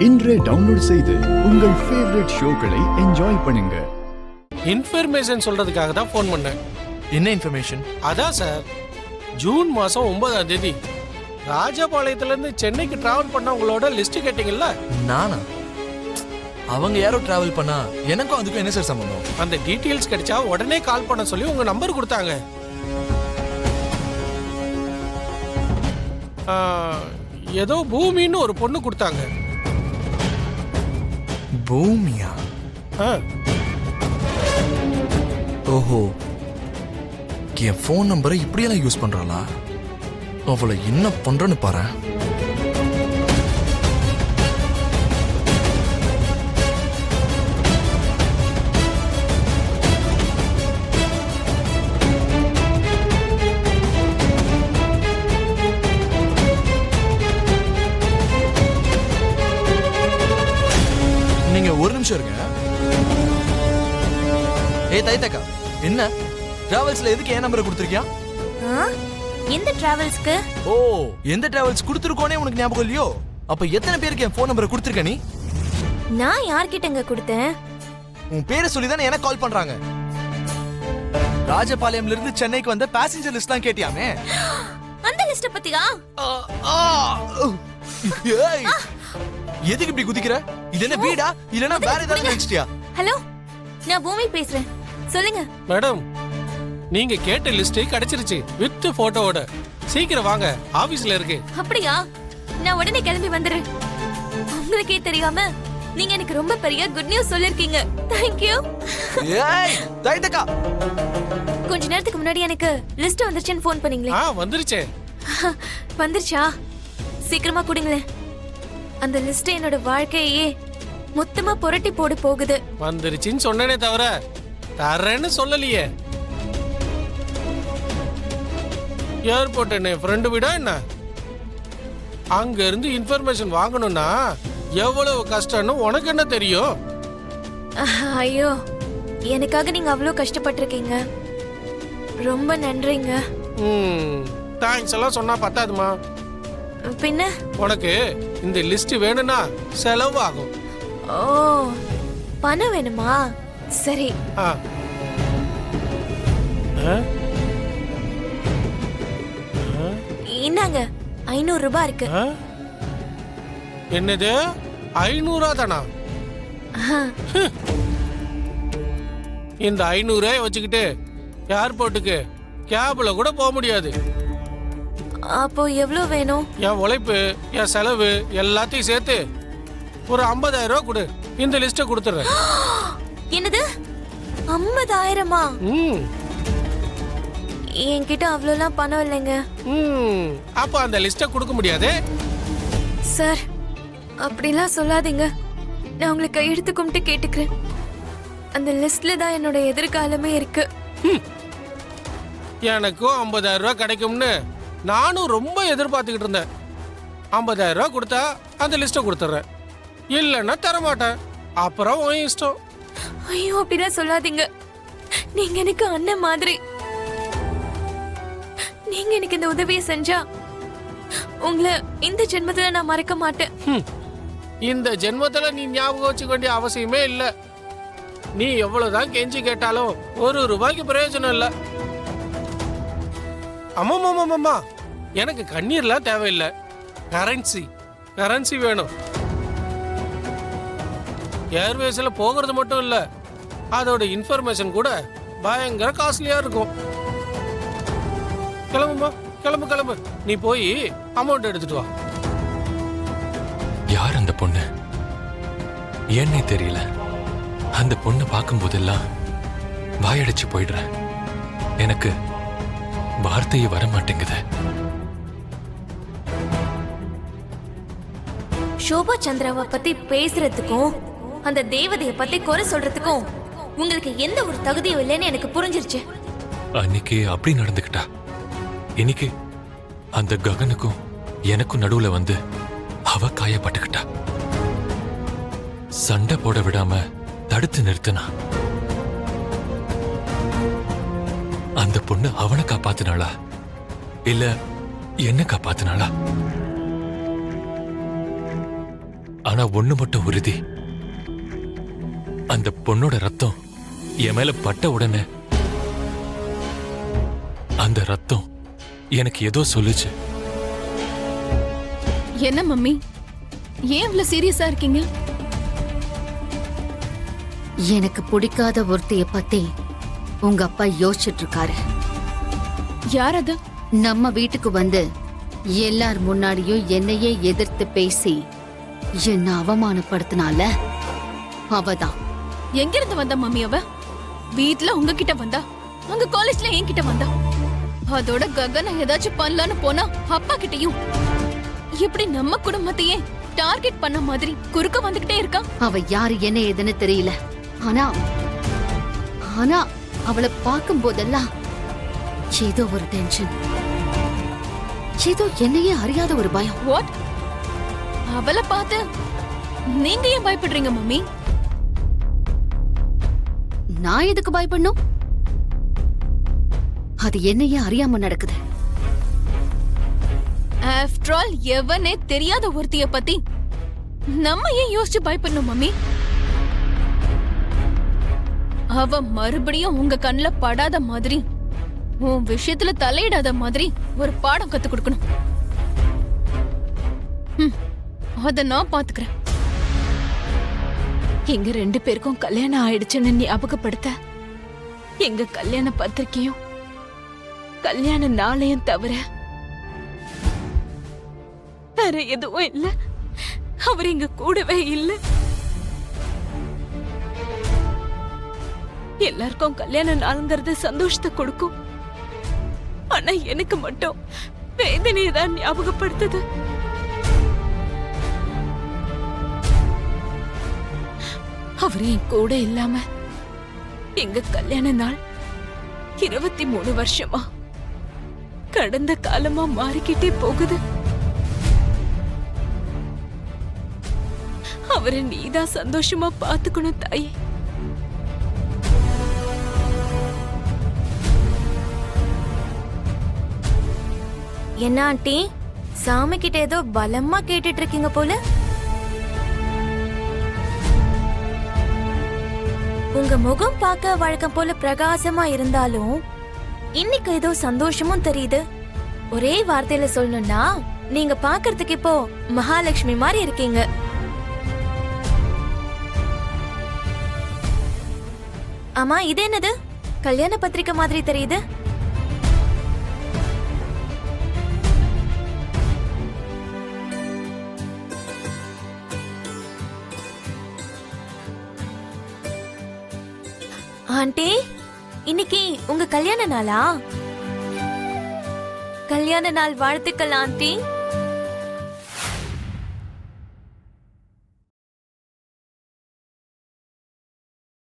இன்றே டவுன்லோட் செய்து உங்கள் ஃபேவரட் ஷோக்களை என்ஜாய் பண்ணுங்க. இன்ஃபர்மேஷன் சொல்றதுக்காக தான் ஃபோன் பண்ணேன். என்ன இன்ஃபர்மேஷன்? அதான் சார், ஜூன் மாசம் 9ஆம் தேதி ராஜபாளையத்துல இருந்து சென்னைக்கு டிராவல் பண்ண உங்களோட லிஸ்ட் கேட்டீங்கல்ல? நானா? அவங்க யாரோ டிராவல் பண்ணா எனக்கும் அதுக்கும் என்ன சார் சம்பந்தம்? அந்த டீடைல்ஸ் கிடைச்சா உடனே கால் பண்ண சொல்லி உங்க நம்பர் கொடுத்தாங்க. ஏதோ பூமின்னு ஒரு பொண்ணு கொடுத்தாங்க. பூமியா? ஓஹோ, என் ஃபோன் நம்பரை இப்படியெல்லாம் யூஸ் பண்றாளா? அவளை என்ன பண்றேன்னு பாரு. நீங்க ஒரு நிமிஷம் இருங்க. ஏய் தைத்தக்கா, என்ன டிராவல்ஸ்ல எதுக்கு என் நம்பரை கொடுத்துருக்கியா? எந்த டிராவல்ஸ்க்கு? ஓ, எந்த டிராவல்ஸ் கொடுத்துருக்கோனே உனக்கு ஞாபகம் இல்லையோ? அப்ப எத்தனை பேருக்கு என் ஃபோன் நம்பரை கொடுத்துருக்க நீ? நான் யார்கிட்டங்க கொடுத்தேன்? உன் பேரை சொல்லி தானே எனக்கு கால் பண்றாங்க. ராஜபாளையம்ல இருந்து சென்னைக்கு வந்த பேசஞ்சர் லிஸ்ட் தான் கேட்டியாமே. அந்த லிஸ்ட் பத்தியா? ஏய், எதுக்கு இப்படி குதிக்கிற? இது என்ன வீடா இல்லனா வேற ஏதாவது நினைச்சிட்டியா? ஹலோ, நான் பூமி பேசுறேன். சொல்லுங்க மேடம், நீங்க கேட்ட லிஸ்ட் கிடைச்சிருச்சு வித் போட்டோவோட. சீக்கிரம் வாங்க, ஆபீஸ்ல இருக்கு. அப்படியா? நான் உடனே கிளம்பி வந்துடுறேன். உங்களுக்கே தெரியாம நீங்க எனக்கு ரொம்ப பெரிய குட் நியூஸ் சொல்லிருக்கீங்க. Thank you. ஏய் தைத்தக்கா, கொஞ்ச நேரத்துக்கு முன்னாடி எனக்கு லிஸ்ட் வந்துருச்சுன்னு ஃபோன் பண்ணீங்களே. வந்துருச்சே. வந்துருச்சா? சீக்கிரமா கொடுங்களேன். அந்த லிஸ்ட் என்னோட வாழ்க்கையே மொத்தமா புரட்டி போட போகுது. வந்துருச்சுன்னு சொன்னனே தவிர தரேன்னு சொல்லலையே. ஏர்போர்ட் என்ன ஃப்ரெண்டு விடா என்ன? அங்க இருந்து இன்ஃபர்மேஷன் வாங்கணும்னா எவ்வளவு கஷ்டம்னு உனக்கு என்ன தெரியும்? ஐயோ, எனக்காக நீங்க அவ்வளவு கஷ்டப்பட்டிருக்கீங்க. ரொம்ப நன்றிங்க. தேங்க்ஸ் எல்லாம் சொன்னா பத்தாதுமா. பின்ன உனக்கு இந்த லிஸ்ட் வேணும்னா செலவு ஆகும். ஓ, பணம் வேணுமா? சரி. இந்தாங்க, 500 ரூபாய் இருக்கு. என்னது, 500 தானா? இந்த 500 வச்சுக்கிட்டு ஏர்போர்ட்டுக்கு கேப்ல கூட போக முடியாது. அப்போ எவ்வளவு வேணும்? என் உழைப்பு, என் செலவு எல்லாத்தையும் சேர்த்து ஒரு 50,000 ரூபாய் கொடு. இந்த லிஸ்ட கொடுத்துறேன். என்னது, 50,000-மா? என்கிட்ட அவ்வளோலாம் பணம் இல்லைங்க. அப்ப அந்த லிஸ்ட கொடுக்க முடியாது. சார், அப்படிலாம் சொல்லாதீங்க. நான் உங்களை கையெடுத்து கும்பிட்டு கேட்டுக்கிறேன். அந்த லிஸ்ட்ல தான் என்னோட எதிர்காலமே இருக்கு. எனக்கும் 50,000 ரூபாய் கிடைக்கும்னு நானும் ரொம்ப எதிர்பார்த்துக்கிட்டு இருந்தேன். 50,000 ரூபாய் கொடுத்தா அந்த லிஸ்ட கொடுத்துறேன், இல்லைன்னா தரமாட்டேன். அப்புறம் உன் இஷ்டம். ஐயோ, அப்படிலாம் சொல்லாதீங்க. நீங்க எனக்கு அண்ணன் மாதிரி. நீங்க எனக்கு இந்த உதவியை செஞ்சா உங்களை இந்த ஜென்மத்துல நான் மறக்க மாட்டேன். இந்த ஜென்மத்துல நீ ஞாபகம் வச்சுக்க வேண்டிய அவசியமே இல்ல. நீ எவ்வளவுதான் கெஞ்சி கேட்டாலும் 1 ரூபாய்க்கு பிரயோஜனம் இல்ல. அம்மா, எனக்கு கண்ணீர்லாம் தேவையில்லை. கரன்சி வேணும். ஏர்வேஸ்ல போகிறது மட்டும் இல்ல, அதோட இன்ஃபர்மேஷன் கூட பயங்கர காஸ்ட்லியா இருக்கும். கிளம்புமா, கிளம்பு. நீ போய் அமௌண்ட் எடுத்துட்டு வா. யார் அந்த பொண்ணு? ஏன்னே தெரியல. அந்த பொண்ணை பார்க்கும் போதெல்லாம் வாயடைச்சு போயிடுறேன். எனக்கு வார்த்தையே வர மாட்டேங்குது. சோபா சந்திராவை பத்தி பேசுறதுக்கும் அந்த தேவதையை பத்தி குறை சொல்றதுக்கும் உங்களுக்கு எந்த ஒரு தகுதியும் இல்லைன்னு எனக்கு புரிஞ்சிருச்சு. அன்னைக்கு அப்படி நடந்துக்கிட்டா, இன்னைக்கு அந்த ககனுக்கும் எனக்கும் நடுவுல வந்து அவ காயப்பட்டுக்கிட்டா. சண்டை போட விடாம தடுத்து நிறுத்தினா. அந்த பொண்ணு அவனை காப்பாத்தினாளா இல்ல என்ன காப்பாத்தினாளா? ஆனா ஒண்ணு மட்டும் உறுதி, அந்த பொண்ணோட ரத்தம் என் மேல பட்ட உடனே அந்த ரத்தம் எனக்கு ஏதோ சொல்லுச்சு. என்ன மம்மி, ஏன் இவ்வளவு சீரியஸா இருக்கீங்க? எனக்கு பிடிக்காத ஒருத்தைய பத்தி உங்க அப்பா யோசிச்சுட்டு இருக்காரு. யார் அது? நம்ம வீட்டுக்கு வந்து எல்லார் முன்னாடியும் என்னையே எதிர்த்து பேசி என்ன அவமானப்படுத்தினால அவதான். எங்க இருந்து வந்தா மம்மி அவ? வீட்ல உங்ககிட்ட வந்தா, அங்க காலேஜ்ல என்கிட்ட வந்தா, அதோட ககனை ஏதாச்சும் பண்ணலான்னு போனா அப்பா கிட்டயும். இப்படி நம்ம குடும்பத்தையே டார்கெட் பண்ண மாதிரி குறுக்க வந்துகிட்டே இருக்கா. அவ யாரு என்ன ஏதுன்னு தெரியல. ஆனா ஆனா அவளை பார்க்கும் போதெல்லாம் ஏதோ ஒரு டென்ஷன், ஏதோ என்னையே அறியாத ஒரு பயம். வாட்? அவளை பார்த்து நீங்க ஏன் பயப்படுறீங்க மம்மி? நான் எதுக்கு பயப்படணும்? அது என்னையே அறியாம நடக்குது. ஆஃப்டர் ஆல் எவனே தெரியாத ஒருத்திய பத்தி நம்ம ஏன் யோசிச்சு பயப்படணும் மம்மி? அவ மறுபடியும் உங்க கண்ணுல படாத மாதிரி, உன் விஷயத்துல தலையிடாத மாதிரி ஒரு பாடம் கத்து கொடுக்கணும். அத நான் பாத்துக்கிறேன். எங்க 2 பேருக்கும் கல்யாணம் ஆயிடுச்சுன்னு ஞாபகப்படுத்த எங்க கல்யாண பத்திரிக்கையும் கல்யாண நாளையும் தவிர வேற எதுவும் இல்ல. அவர் இங்க கூடவே இல்ல. எல்லாருக்கும் கல்யாண நாளுங்கிறது சந்தோஷத்தை கொடுக்கும். ஆனா எனக்கு மட்டும் வேதனையை தான் ஞாபகப்படுத்துது. அவர் என் கூட இல்லாம எங்க கல்யாண நாள் 23 வருஷமா கடந்த காலமா மாறிக்கிட்டே போகுது. அவரை நீதான் சந்தோஷமா பாத்துக்கணும் தாயே. என்ன ஆண்டி, சாமி கிட்ட ஏதோ பலமா கேட்டுட்டு இருக்கீங்க போல. உங்க முகம் பார்க்க வழக்கம் போல பிரகாசமா இருந்தாலும் இன்னைக்கு ஏதோ சந்தோஷமும் தெரியுது. ஒரே வார்த்தையில சொல்லணும்னா நீங்க பாக்குறதுக்கு இப்போ மகாலட்சுமி மாதிரி இருக்கீங்க. ஆமா, இது என்னது? கல்யாண பத்திரிக்கை மாதிரி தெரியுது. ஆண்டி, இன்னைக்கு உங்க கல்யாண நாளா? கல்யாண நாள் வாழ்த்துக்கள் ஆண்டி.